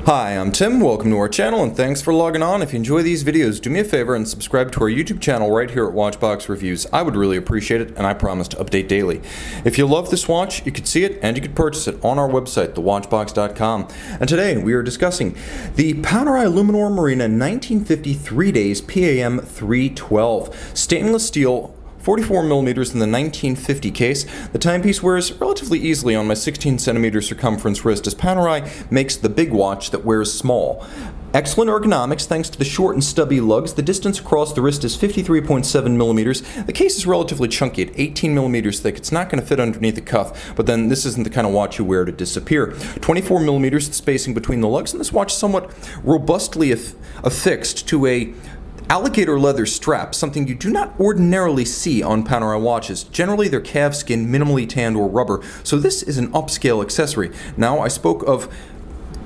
Hi, I'm Tim, welcome to our channel, and thanks for logging on. If you enjoy these videos, do me a favor and subscribe to our YouTube channel right here at Watchbox Reviews. I would really appreciate it, and I promise to update daily. If you love this watch, you could see it and you could purchase it on our website, thewatchbox.com. And today we are discussing the Panerai Luminor Marina 1950 3 days PAM00312 stainless steel 44mm in the 1950 case. The timepiece wears relatively easily on my 16cm circumference wrist as Panerai makes the big watch that wears small. Excellent ergonomics thanks to the short and stubby lugs. The distance across the wrist is 53.7mm. The case is relatively chunky at 18mm thick. It's not going to fit underneath the cuff, but then this isn't the kind of watch you wear to disappear. 24mm the spacing between the lugs, and this watch is somewhat robustly affixed to a alligator leather strap, something you do not ordinarily see on Panerai watches. Generally, they're calfskin, minimally tanned, or rubber, so this is an upscale accessory. Now, I spoke of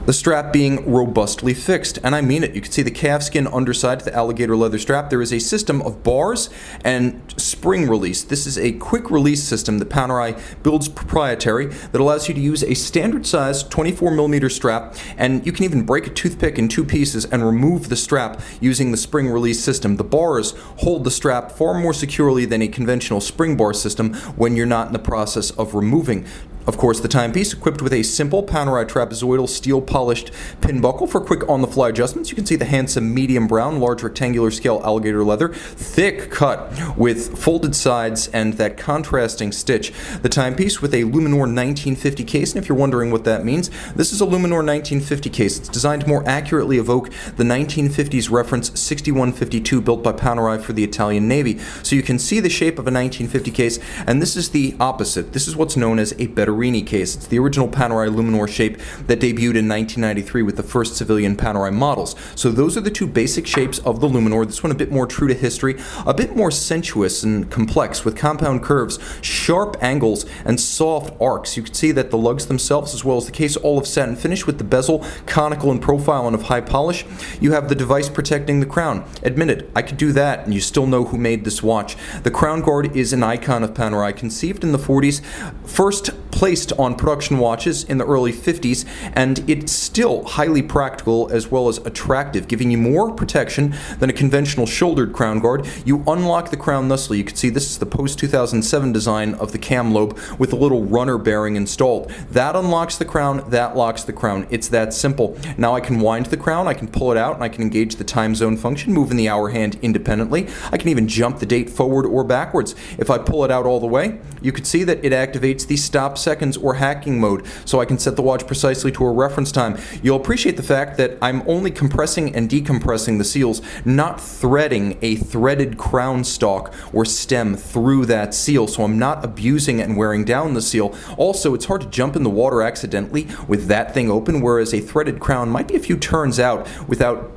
the strap being robustly fixed, and I mean it. You can see the calfskin underside of the alligator leather strap. There is a system of bars and spring release. This is a quick release system that Panerai builds proprietary that allows you to use a standard size 24mm strap, and you can even break a toothpick in two pieces and remove the strap using the spring release system. The bars hold the strap far more securely than a conventional spring bar system when you're not in the process of removing. Of course, the timepiece equipped with a simple Panerai trapezoidal steel polished pin buckle for quick on-the-fly adjustments. You can see the handsome medium brown, large rectangular scale alligator leather, thick cut with folded sides and that contrasting stitch. The timepiece with a Luminor 1950 case, and if you're wondering what that means, this is a Luminor 1950 case. It's designed to more accurately evoke the 1950s reference 6152 built by Panerai for the Italian Navy. So you can see the shape of a 1950 case, and this is the opposite. This is what's known as a better case. It's the original Panerai Luminor shape that debuted in 1993 with the first civilian Panerai models. So those are the two basic shapes of the Luminor. This one a bit more true to history, a bit more sensuous and complex with compound curves, sharp angles, and soft arcs. You can see that the lugs themselves, as well as the case, all of satin finish with the bezel conical in profile and of high polish. You have the device protecting the crown. Admit it, I could do that and you still know who made this watch. The crown guard is an icon of Panerai, conceived in the 40s, first placed on production watches in the early 50s, and it's still highly practical as well as attractive, giving you more protection than a conventional shouldered crown guard. You unlock the crown thusly. You can see this is the post-2007 design of the cam lobe with a little runner bearing installed. That unlocks the crown, that locks the crown. It's that simple. Now I can wind the crown, I can pull it out, and I can engage the time zone function, moving the hour hand independently. I can even jump the date forward or backwards. If I pull it out all the way, you can see that it activates the stop seconds or hacking mode, so I can set the watch precisely to a reference time. You'll appreciate the fact that I'm only compressing and decompressing the seals, not threading a threaded crown stalk or stem through that seal, so I'm not abusing and wearing down the seal. Also, it's hard to jump in the water accidentally with that thing open, whereas a threaded crown might be a few turns out without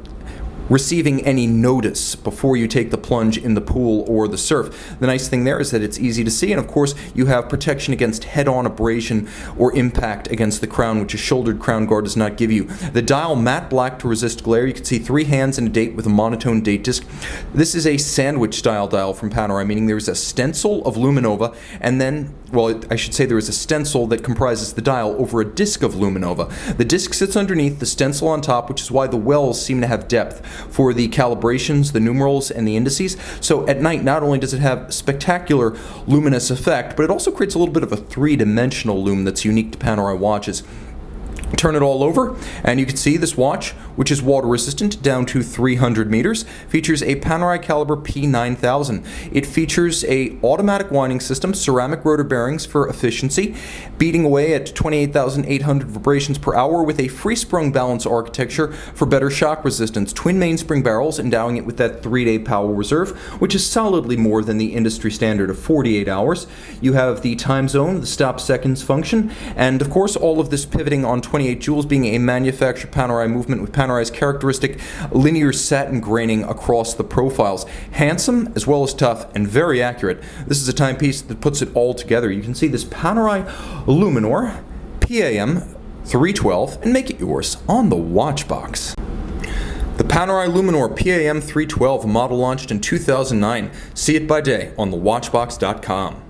receiving any notice before you take the plunge in the pool or the surf. The nice thing there is that it's easy to see, and of course you have protection against head-on abrasion or impact against the crown, which a shouldered crown guard does not give you. The dial matte black to resist glare. You can see 3 hands and a date with a monotone date disc. This is a sandwich style dial from Panerai, meaning there is a stencil of Luminova, and then, well, I should say there is a stencil that comprises the dial over a disc of Luminova. The disc sits underneath, the stencil on top, which is why the wells seem to have depth for the calibrations, the numerals, and the indices. So at night, not only does it have spectacular luminous effect, but it also creates a little bit of a three-dimensional lume that's unique to Panerai watches. Turn it all over, and you can see this watch, which is water resistant down to 300 meters, features a Panerai caliber P9000. It features a automatic winding system, ceramic rotor bearings for efficiency, beating away at 28,800 vibrations per hour with a free-sprung balance architecture for better shock resistance, twin mainspring barrels endowing it with that 3-day power reserve, which is solidly more than the industry standard of 48 hours. You have the time zone, the stop seconds function, and of course all of this pivoting on 28 jewels, being a manufactured Panerai movement with Panerai's characteristic linear satin graining across the profiles. Handsome as well as tough and very accurate. This is a timepiece that puts it all together. You can see this Panerai Luminor PAM00312 and make it yours on the Watchbox. The Panerai Luminor PAM00312 model launched in 2009. See it by day on thewatchbox.com.